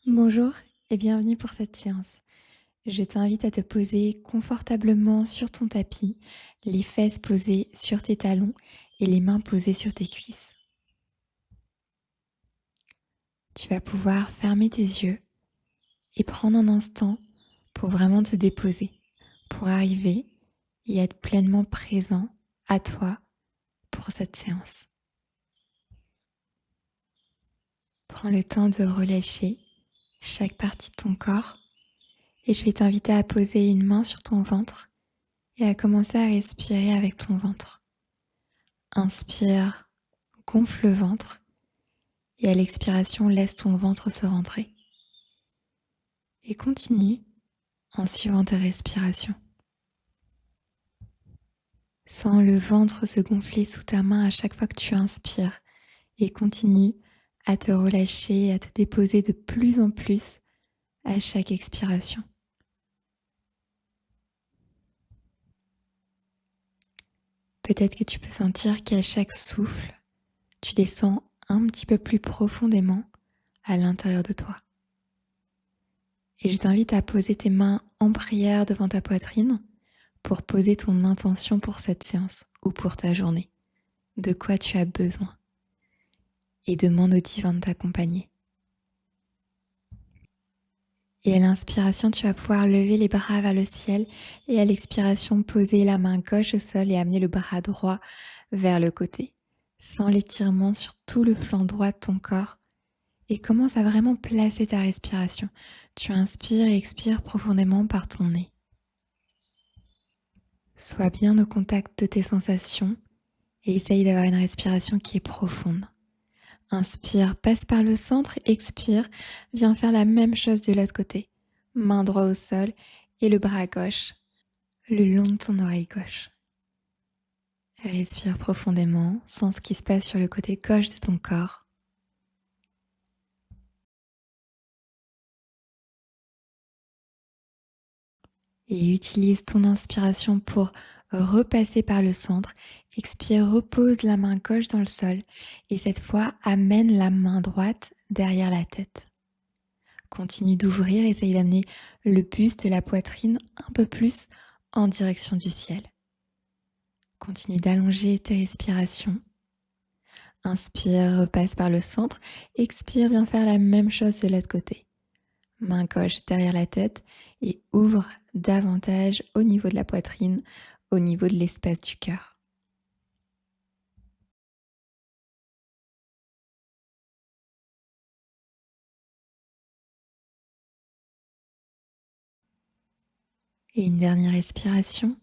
Bonjour et bienvenue pour cette séance. Je t'invite à te poser confortablement sur ton tapis, les fesses posées sur tes talons et les mains posées sur tes cuisses. Tu vas pouvoir fermer tes yeux et prendre un instant pour vraiment te déposer, pour arriver et être pleinement présent à toi pour cette séance. Prends le temps de relâcher chaque partie de ton corps et je vais t'inviter à poser une main sur ton ventre et à commencer à respirer avec ton ventre. Inspire, gonfle le ventre et à l'expiration, laisse ton ventre se rentrer. Et continue en suivant tes respirations. Sens le ventre se gonfler sous ta main à chaque fois que tu inspires et continue à te relâcher, à te déposer de plus en plus à chaque expiration. Peut-être que tu peux sentir qu'à chaque souffle, tu descends un petit peu plus profondément à l'intérieur de toi. Et je t'invite à poser tes mains en prière devant ta poitrine pour poser ton intention pour cette séance ou pour ta journée. De quoi tu as besoin. Et demande au divin de t'accompagner. Et à l'inspiration, tu vas pouvoir lever les bras vers le ciel et à l'expiration, poser la main gauche au sol et amener le bras droit vers le côté. Sans l'étirement sur tout le flanc droit de ton corps et commence à vraiment placer ta respiration. Tu inspires et expires profondément par ton nez. Sois bien au contact de tes sensations et essaye d'avoir une respiration qui est profonde. Inspire, passe par le centre, expire, viens faire la même chose de l'autre côté. Main droite au sol et le bras gauche le long de ton oreille gauche. Respire profondément, sens ce qui se passe sur le côté gauche de ton corps. Et utilise ton inspiration pour repasser par le centre. Expire, repose la main gauche dans le sol et cette fois amène la main droite derrière la tête. Continue d'ouvrir, essaye d'amener le buste, la poitrine un peu plus en direction du ciel. Continue d'allonger tes respirations. Inspire, repasse par le centre. Expire, viens faire la même chose de l'autre côté. Main gauche derrière la tête et ouvre davantage au niveau de la poitrine, au niveau de l'espace du cœur. Et une dernière respiration.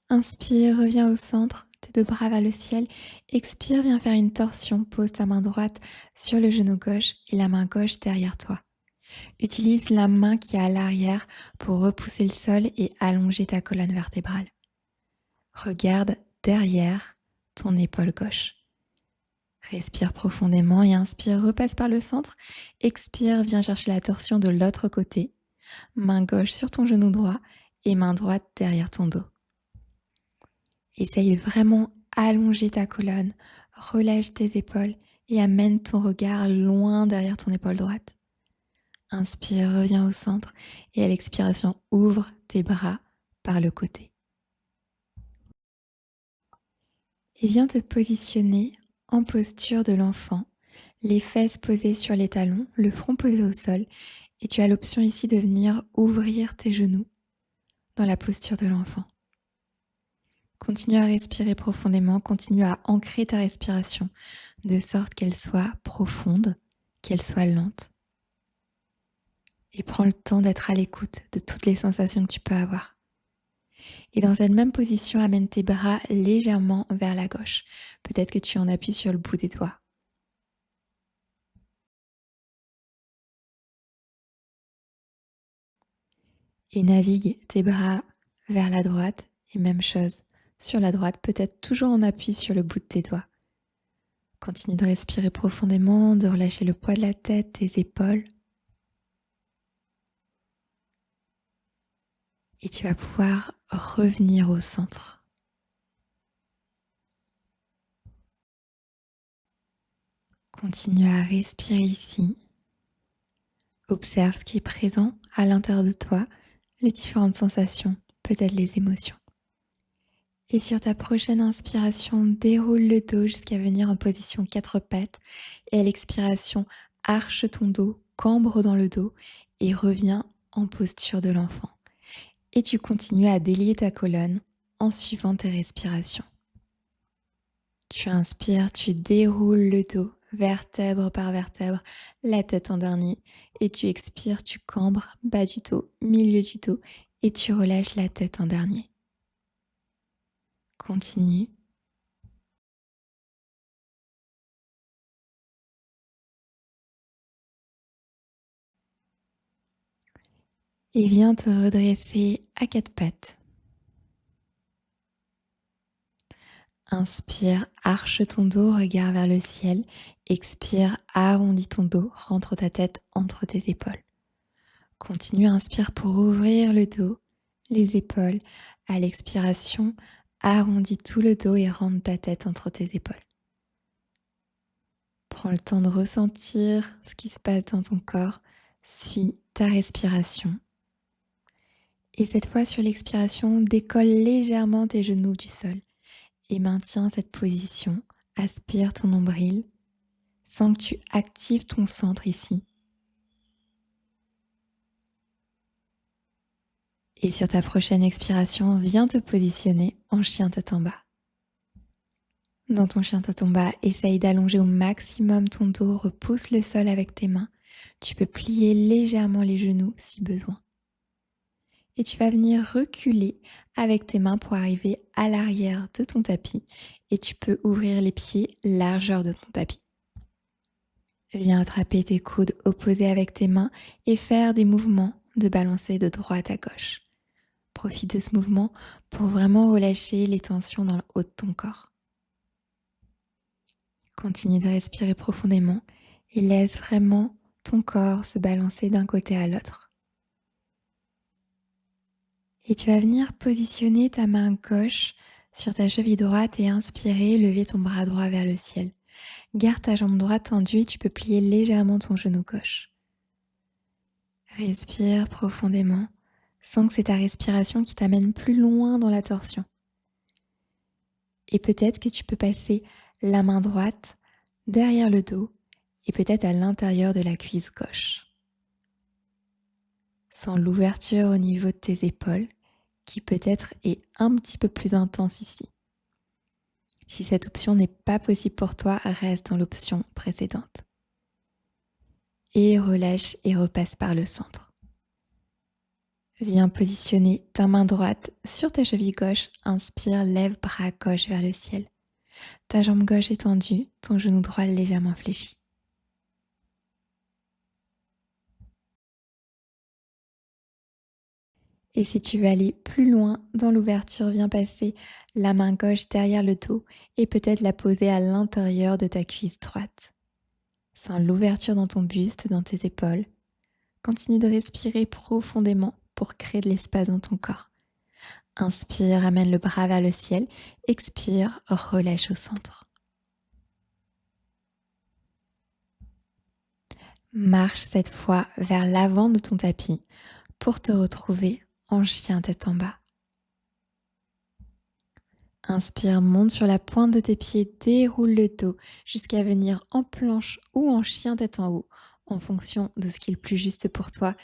Inspire, reviens au centre, tes deux bras vers le ciel. Expire, viens faire une torsion. Pose ta main droite sur le genou gauche et la main gauche derrière toi. Utilise la main qui est à l'arrière pour repousser le sol et allonger ta colonne vertébrale. Regarde derrière ton épaule gauche. Respire profondément et inspire, repasse par le centre. Expire, viens chercher la torsion de l'autre côté. Main gauche sur ton genou droit et main droite derrière ton dos. Essaye de vraiment allonger ta colonne, relâche tes épaules et amène ton regard loin derrière ton épaule droite. Inspire, reviens au centre et à l'expiration, ouvre tes bras par le côté. Et viens te positionner en posture de l'enfant, les fesses posées sur les talons, le front posé au sol et tu as l'option ici de venir ouvrir tes genoux dans la posture de l'enfant. Continue à respirer profondément, continue à ancrer ta respiration de sorte qu'elle soit profonde, qu'elle soit lente. Et prends le temps d'être à l'écoute de toutes les sensations que tu peux avoir. Et dans cette même position, amène tes bras légèrement vers la gauche. Peut-être que tu en appuies sur le bout des doigts. Et navigue tes bras vers la droite. Et même chose sur la droite, peut-être toujours en appui sur le bout de tes doigts. Continue de respirer profondément, de relâcher le poids de la tête, tes épaules. Et tu vas pouvoir revenir au centre. Continue à respirer ici, Observe ce qui est présent à l'intérieur de toi, les différentes sensations, peut-être les émotions. Et sur ta prochaine inspiration, déroule le dos jusqu'à venir en position 4 pattes. Et à l'expiration, arche ton dos, cambre dans le dos et reviens en posture de l'enfant. Et tu continues à délier ta colonne en suivant tes respirations. Tu inspires, tu déroules le dos, vertèbre par vertèbre, la tête en dernier. Et tu expires, tu cambres, bas du dos, milieu du dos et tu relâches la tête en dernier. Continue. Et viens te redresser à 4 pattes. Inspire, arche ton dos, regarde vers le ciel. Expire, arrondis ton dos, rentre ta tête entre tes épaules. Continue, inspire pour ouvrir le dos, les épaules. À l'expiration, arrondis tout le dos et rentre ta tête entre tes épaules. Prends le temps de ressentir ce qui se passe dans ton corps. Suis ta respiration. Et cette fois, sur l'expiration, décolle légèrement tes genoux du sol. Et maintiens cette position, aspire ton nombril, sens que tu actives ton centre ici. Et sur ta prochaine expiration, viens te positionner en chien tête en bas. Dans ton chien tête en bas, essaye d'allonger au maximum ton dos, repousse le sol avec tes mains. Tu peux plier légèrement les genoux si besoin. Et tu vas venir reculer avec tes mains pour arriver à l'arrière de ton tapis et tu peux ouvrir les pieds largeur de ton tapis. Viens attraper tes coudes opposés avec tes mains et faire des mouvements de balancer de droite à gauche. Profite de ce mouvement pour vraiment relâcher les tensions dans le haut de ton corps. Continue de respirer profondément et laisse vraiment ton corps se balancer d'un côté à l'autre. Et tu vas venir positionner ta main gauche sur ta cheville droite et inspirer, lever ton bras droit vers le ciel. Garde ta jambe droite tendue et tu peux plier légèrement ton genou gauche. Respire profondément. Sens que c'est ta respiration qui t'amène plus loin dans la torsion. Et peut-être que tu peux passer la main droite derrière le dos et peut-être à l'intérieur de la cuisse gauche. Sens l'ouverture au niveau de tes épaules qui peut-être est un petit peu plus intense ici. Si cette option n'est pas possible pour toi, reste dans l'option précédente. Et relâche et repasse par le centre. Viens positionner ta main droite sur ta cheville gauche. Inspire, lève bras gauche vers le ciel. Ta jambe gauche est tendue, ton genou droit légèrement fléchi. Et si tu veux aller plus loin dans l'ouverture, viens passer la main gauche derrière le dos et peut-être la poser à l'intérieur de ta cuisse droite. Sens l'ouverture dans ton buste, dans tes épaules. Continue de respirer profondément pour créer de l'espace dans ton corps. Inspire, amène le bras vers le ciel. Expire, relâche au centre. Marche cette fois vers l'avant de ton tapis pour te retrouver en chien tête en bas. Inspire, monte sur la pointe de tes pieds, déroule le dos jusqu'à venir en planche ou en chien tête en haut en fonction de ce qui est le plus juste pour toi.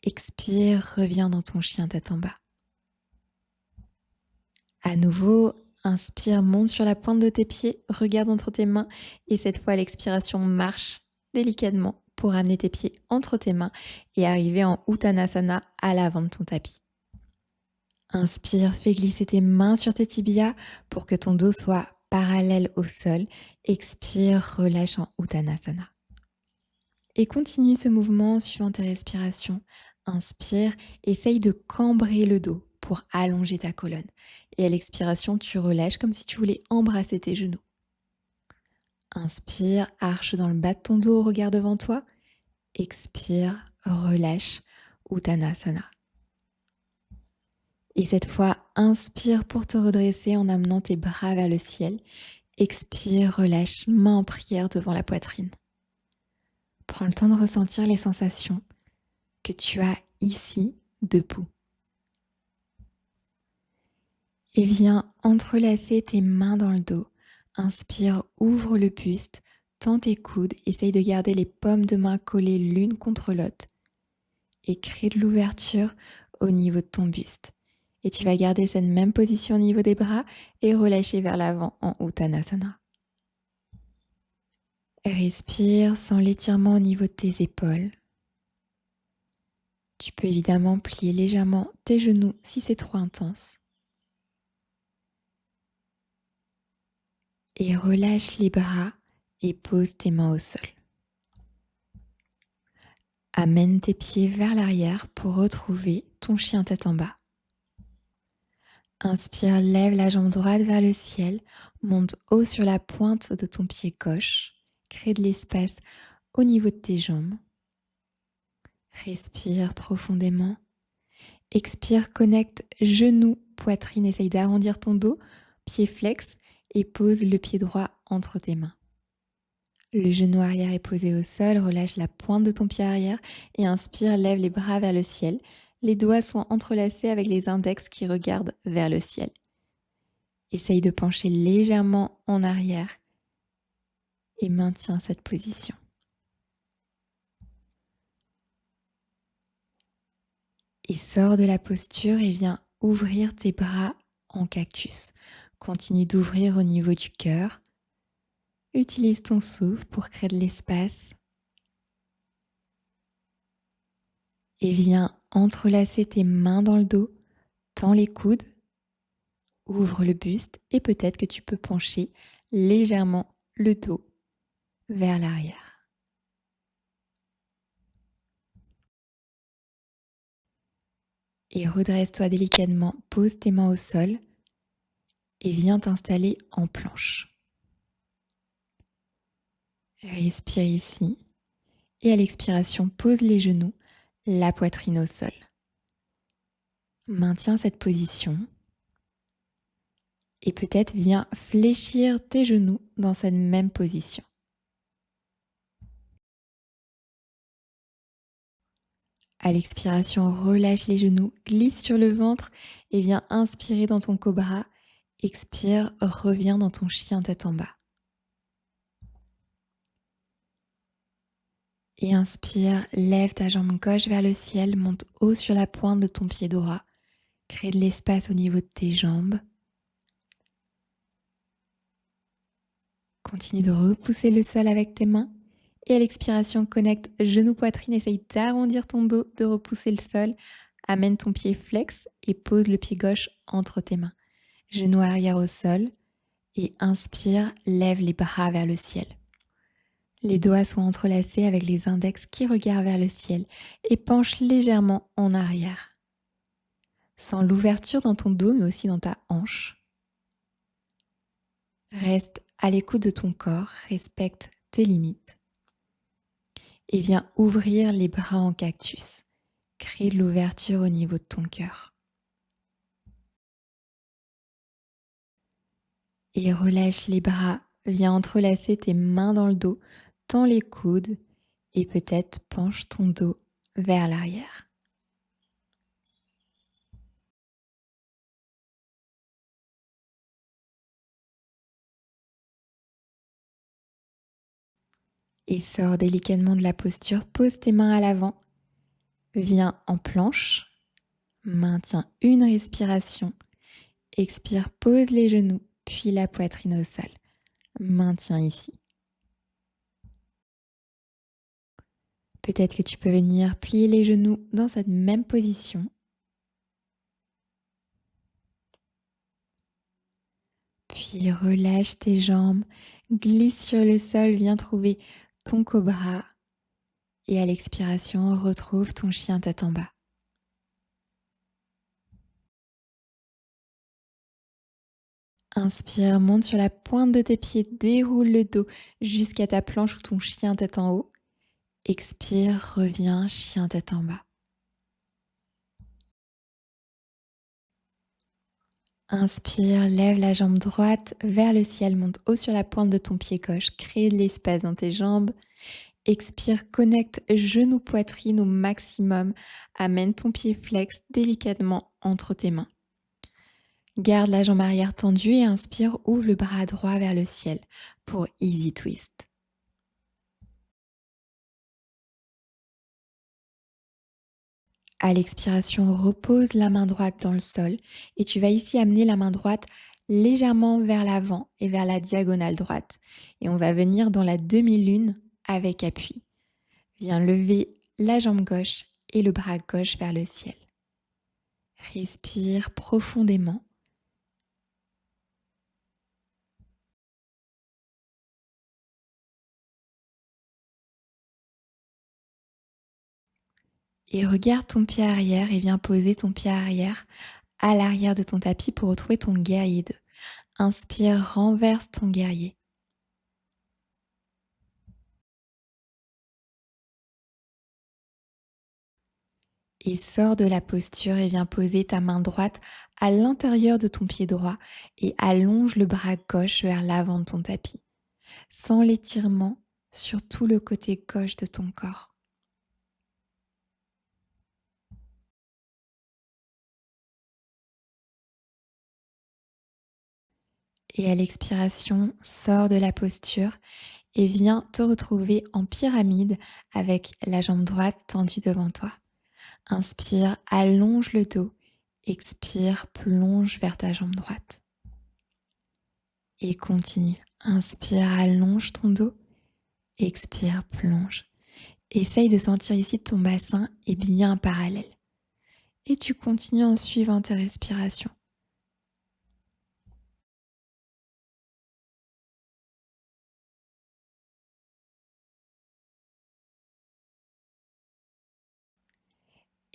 Expire, reviens dans ton chien tête en bas. À nouveau, inspire, monte sur la pointe de tes pieds, regarde entre tes mains et cette fois l'expiration marche délicatement pour amener tes pieds entre tes mains et arriver en Uttanasana à l'avant de ton tapis. Inspire, fais glisser tes mains sur tes tibias pour que ton dos soit parallèle au sol. Expire, relâche en Uttanasana. Et continue ce mouvement en suivant tes respirations. Inspire, essaye de cambrer le dos pour allonger ta colonne. Et à l'expiration, tu relâches comme si tu voulais embrasser tes genoux. Inspire, arche dans le bas de ton dos, regarde devant toi. Expire, relâche, Uttanasana. Et cette fois, inspire pour te redresser en amenant tes bras vers le ciel. Expire, relâche, main en prière devant la poitrine. Prends le temps de ressentir les sensations. que tu as ici debout. Et viens entrelacer tes mains dans le dos. Inspire, ouvre le buste, tends tes coudes, essaye de garder les paumes de main collées l'une contre l'autre. Et crée de l'ouverture au niveau de ton buste. Et tu vas garder cette même position au niveau des bras et relâcher vers l'avant en Uttanasana. Respire sans l'étirement au niveau de tes épaules. Tu peux évidemment plier légèrement tes genoux si c'est trop intense. Et relâche les bras et pose tes mains au sol. Amène tes pieds vers l'arrière pour retrouver ton chien tête en bas. Inspire, lève la jambe droite vers le ciel, monte haut sur la pointe de ton pied gauche, crée de l'espace au niveau de tes jambes. Respire profondément. Expire, connecte genoux, poitrine, essaye d'arrondir ton dos, pied flex et pose le pied droit entre tes mains. Le genou arrière est posé au sol, relâche la pointe de ton pied arrière et inspire, lève les bras vers le ciel. Les doigts sont entrelacés avec les index qui regardent vers le ciel. Essaye de pencher légèrement en arrière et maintiens cette position. Et sors de la posture et viens ouvrir tes bras en cactus. Continue d'ouvrir au niveau du cœur. Utilise ton souffle pour créer de l'espace. Et viens entrelacer tes mains dans le dos, tends les coudes, ouvre le buste et peut-être que tu peux pencher légèrement le dos vers l'arrière. Et redresse-toi délicatement, pose tes mains au sol et viens t'installer en planche. Respire ici et à l'expiration, pose les genoux, la poitrine au sol. Maintiens cette position et peut-être viens fléchir tes genoux dans cette même position. À l'expiration, relâche les genoux, glisse sur le ventre et viens inspirer dans ton cobra. Expire, reviens dans ton chien tête en bas. Et inspire, lève ta jambe gauche vers le ciel, monte haut sur la pointe de ton pied droit. Crée de l'espace au niveau de tes jambes. Continue de repousser le sol avec tes mains. Et à l'expiration, connecte genou-poitrine, essaye d'arrondir ton dos, de repousser le sol. Amène ton pied flex et pose le pied gauche entre tes mains. Genou arrière au sol. Et inspire, lève les bras vers le ciel. Les doigts sont entrelacés avec les index qui regardent vers le ciel et penche légèrement en arrière. Sens l'ouverture dans ton dos mais aussi dans ta hanche. Reste à l'écoute de ton corps, respecte tes limites. Et viens ouvrir les bras en cactus. Crée de l'ouverture au niveau de ton cœur. Et relâche les bras, viens entrelacer tes mains dans le dos, tends les coudes et peut-être penche ton dos vers l'arrière. Et sors délicatement de la posture, pose tes mains à l'avant, viens en planche, maintiens une respiration, expire, pose les genoux, puis la poitrine au sol, maintiens ici. Peut-être que tu peux venir plier les genoux dans cette même position. Puis relâche tes jambes, glisse sur le sol, viens trouver ton cobra. Et à l'expiration, retrouve ton chien tête en bas. Inspire, monte sur la pointe de tes pieds, déroule le dos jusqu'à ta planche ou ton chien tête en haut. Expire, reviens, chien tête en bas. Inspire, lève la jambe droite vers le ciel, monte haut sur la pointe de ton pied gauche, crée de l'espace dans tes jambes Expire, connecte genou-poitrine au maximum. Amène ton pied flex délicatement entre tes mains. Garde la jambe arrière tendue et inspire, ouvre le bras droit vers le ciel pour Easy Twist. À l'expiration, repose la main droite dans le sol et tu vas ici amener la main droite légèrement vers l'avant et vers la diagonale droite. Et on va venir dans la demi-lune avec appui. Viens lever la jambe gauche et le bras gauche vers le ciel. Respire profondément. Et regarde ton pied arrière et viens poser ton pied arrière à l'arrière de ton tapis pour retrouver ton guerrier 2. Inspire, renverse ton guerrier. Et sors de la posture et viens poser ta main droite à l'intérieur de ton pied droit et allonge le bras gauche vers l'avant de ton tapis. Sens l'étirement sur tout le côté gauche de ton corps. Et à l'expiration, sors de la posture et viens te retrouver en pyramide avec la jambe droite tendue devant toi. Inspire, allonge le dos. Expire, plonge vers ta jambe droite. Et continue. Inspire, allonge ton dos. Expire, plonge. Essaye de sentir ici que ton bassin est bien parallèle. Et tu continues en suivant tes respirations.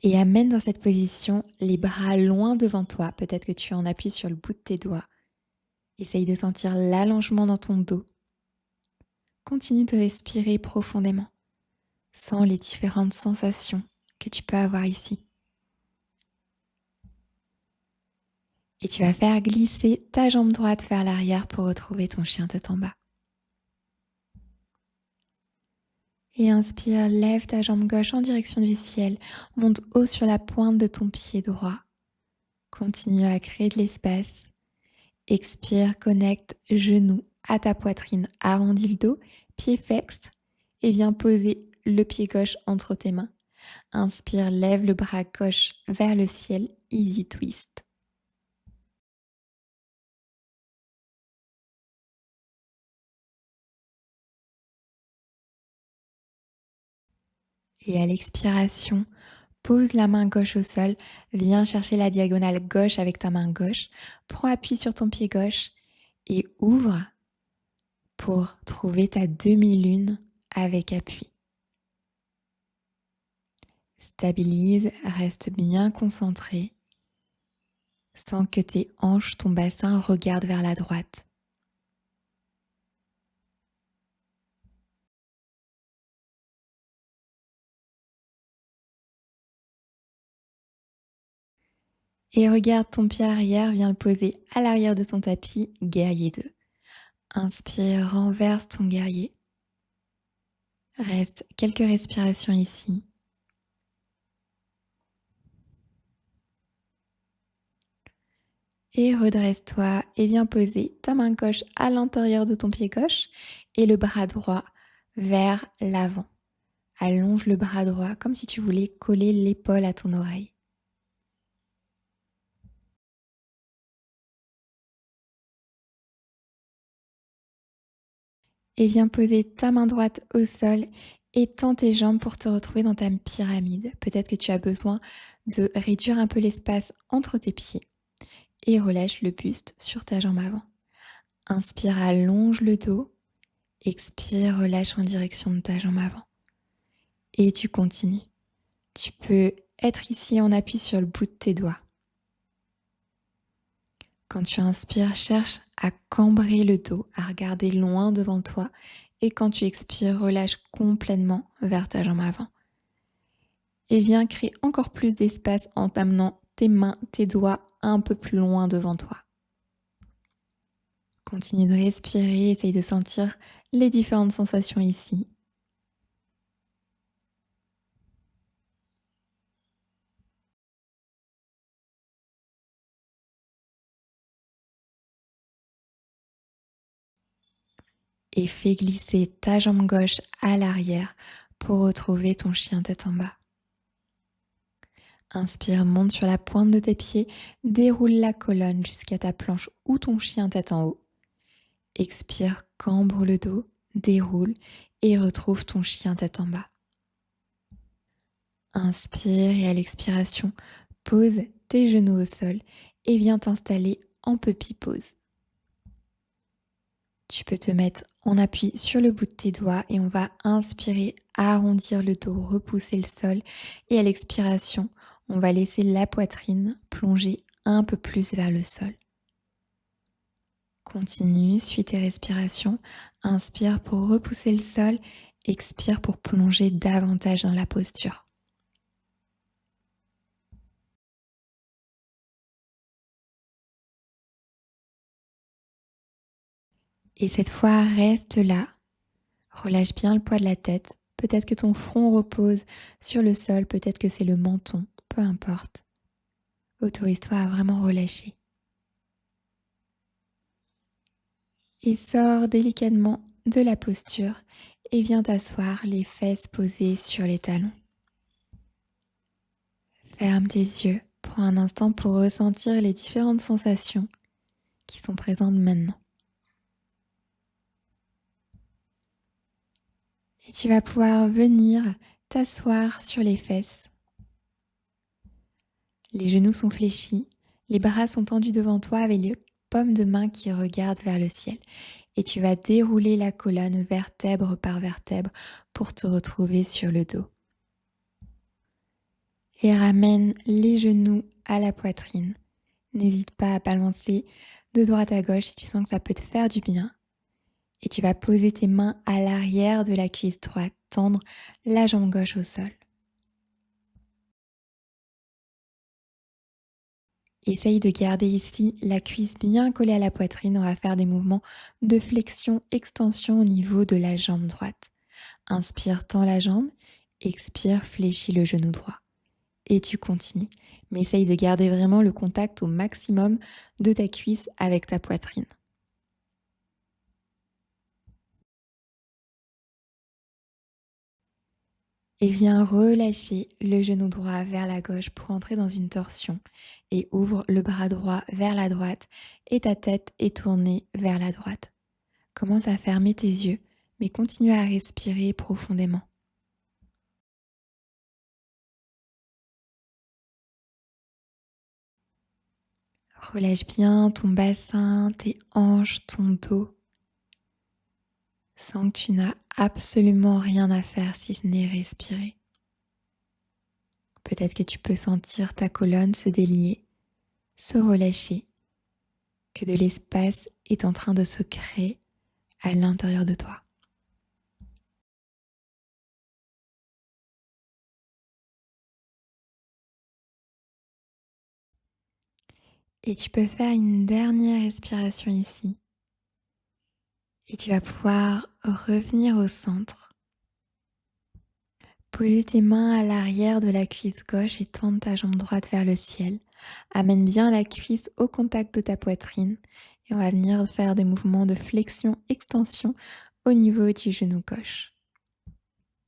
Et amène dans cette position les bras loin devant toi. Peut-être que tu en appuies sur le bout de tes doigts. Essaye de sentir l'allongement dans ton dos. Continue de respirer profondément. Sens les différentes sensations que tu peux avoir ici. Et tu vas faire glisser ta jambe droite vers l'arrière pour retrouver ton chien tête en bas. Et inspire, lève ta jambe gauche en direction du ciel. Monte haut sur la pointe de ton pied droit. Continue à créer de l'espace. Expire, connecte genou à ta poitrine. Arrondis le dos, pied flex. Et viens poser le pied gauche entre tes mains. Inspire, lève le bras gauche vers le ciel. Easy twist. Et à l'expiration, pose la main gauche au sol, viens chercher la diagonale gauche avec ta main gauche, prends appui sur ton pied gauche et ouvre pour trouver ta demi-lune avec appui. Stabilise, reste bien concentré, sans que tes hanches, ton bassin regardent vers la droite. Et regarde ton pied arrière, viens le poser à l'arrière de ton tapis, guerrier 2. Inspire, renverse ton guerrier. Reste quelques respirations ici. Et redresse-toi et viens poser ta main gauche à l'intérieur de ton pied gauche et le bras droit vers l'avant. Allonge le bras droit comme si tu voulais coller l'épaule à ton oreille. Et viens poser ta main droite au sol et tends tes jambes pour te retrouver dans ta pyramide. Peut-être que tu as besoin de réduire un peu l'espace entre tes pieds. Et relâche le buste sur ta jambe avant. Inspire, allonge le dos. Expire, relâche en direction de ta jambe avant. Et tu continues. Tu peux être ici en appui sur le bout de tes doigts. Quand tu inspires, cherche à cambrer le dos, à regarder loin devant toi. Et quand tu expires, relâche complètement vers ta jambe avant. Et viens créer encore plus d'espace en t'amenant tes mains, tes doigts un peu plus loin devant toi. Continue de respirer, essaye de sentir les différentes sensations ici. et fais glisser ta jambe gauche à l'arrière pour retrouver ton chien tête en bas. Inspire, monte sur la pointe de tes pieds, déroule la colonne jusqu'à ta planche ou ton chien tête en haut. Expire, cambre le dos, déroule et retrouve ton chien tête en bas. Inspire et à l'expiration, pose tes genoux au sol et viens t'installer en puppy pose. Tu peux te mettre en appui sur le bout de tes doigts et on va inspirer, arrondir le dos, repousser le sol et à l'expiration, on va laisser la poitrine plonger un peu plus vers le sol. Continue, suis tes respirations. Inspire pour repousser le sol, expire pour plonger davantage dans la posture. Et cette fois, reste là. Relâche bien le poids de la tête. Peut-être que ton front repose sur le sol, peut-être que c'est le menton, peu importe. Autorise-toi à vraiment relâcher. Et sors délicatement de la posture et viens t'asseoir, les fesses posées sur les talons. Ferme tes yeux, prends un instant pour ressentir les différentes sensations qui sont présentes maintenant. Et tu vas pouvoir venir t'asseoir sur les fesses. Les genoux sont fléchis, les bras sont tendus devant toi avec les paumes de main qui regardent vers le ciel. Et tu vas dérouler la colonne vertèbre par vertèbre pour te retrouver sur le dos. Et ramène les genoux à la poitrine. N'hésite pas à balancer de droite à gauche si tu sens que ça peut te faire du bien. Et tu vas poser tes mains à l'arrière de la cuisse droite, tendre la jambe gauche au sol. Essaye de garder ici la cuisse bien collée à la poitrine. On va faire des mouvements de flexion, extension au niveau de la jambe droite. Inspire, tends la jambe. Expire, fléchis le genou droit. Et tu continues. Mais essaye de garder vraiment le contact au maximum de ta cuisse avec ta poitrine. Et viens relâcher le genou droit vers la gauche pour entrer dans une torsion. Et ouvre le bras droit vers la droite et ta tête est tournée vers la droite. Commence à fermer tes yeux, mais continue à respirer profondément. Relâche bien ton bassin, tes hanches, ton dos. Sens que tu n'as absolument rien à faire si ce n'est respirer. Peut-être que tu peux sentir ta colonne se délier, se relâcher, que de l'espace est en train de se créer à l'intérieur de toi. Et tu peux faire une dernière respiration ici. Et tu vas pouvoir revenir au centre. Poser tes mains à l'arrière de la cuisse gauche et tendre ta jambe droite vers le ciel. Amène bien la cuisse au contact de ta poitrine. Et on va venir faire des mouvements de flexion-extension au niveau du genou gauche.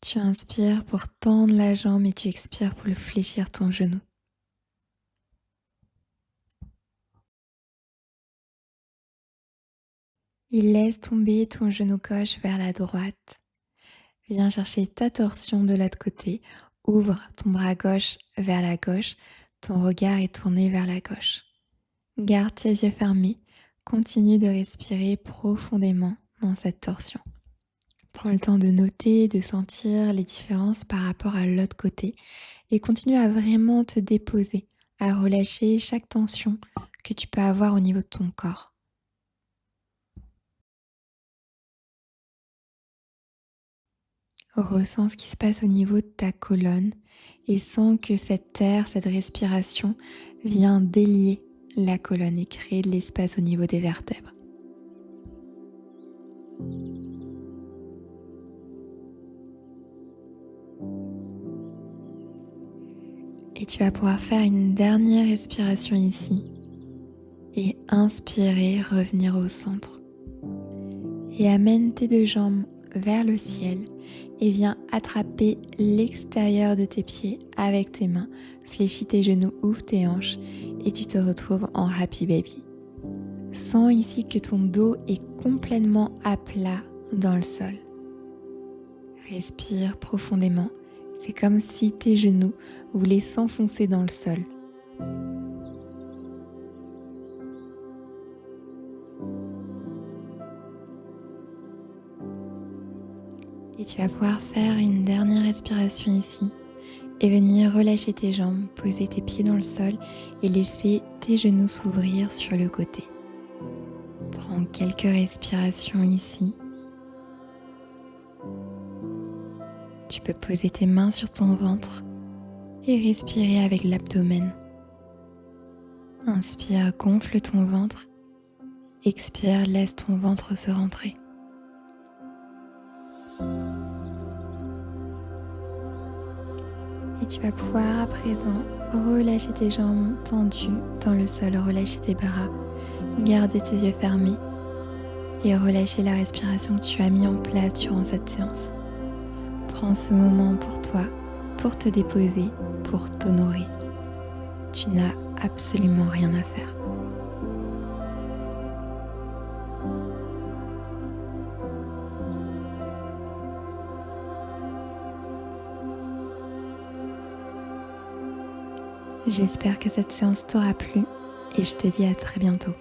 Tu inspires pour tendre la jambe et tu expires pour le fléchir ton genou. Et laisse tomber ton genou gauche vers la droite. Viens chercher ta torsion de l'autre côté. Ouvre ton bras gauche vers la gauche. Ton regard est tourné vers la gauche. Garde tes yeux fermés. Continue de respirer profondément dans cette torsion. Prends le temps de noter, de sentir les différences par rapport à l'autre côté et continue à vraiment te déposer, à relâcher chaque tension que tu peux avoir au niveau de ton corps. Ressens ce qui se passe au niveau de ta colonne et sens que cette air, cette respiration vient délier la colonne et créer de l'espace au niveau des vertèbres. Et tu vas pouvoir faire une dernière respiration ici et inspirer, revenir au centre. Et amène tes deux jambes vers le ciel et viens attraper l'extérieur de tes pieds avec tes mains. Fléchis tes genoux, ouvre tes hanches et tu te retrouves en Happy Baby. Sens ici que ton dos est complètement à plat dans le sol. Respire profondément. C'est comme si tes genoux voulaient s'enfoncer dans le sol. Et tu vas pouvoir faire une dernière respiration ici et venir relâcher tes jambes, poser tes pieds dans le sol et laisser tes genoux s'ouvrir sur le côté. Prends quelques respirations ici. Tu peux poser tes mains sur ton ventre et respirer avec l'abdomen. Inspire, gonfle ton ventre. Expire, laisse ton ventre se rentrer. Et tu vas pouvoir à présent relâcher tes jambes tendues dans le sol, relâcher tes bras, garder tes yeux fermés et relâcher la respiration que tu as mis en place durant cette séance. Prends ce moment pour toi, pour te déposer, pour t'honorer. Tu n'as absolument rien à faire. J'espère que cette séance t'aura plu et je te dis à très bientôt.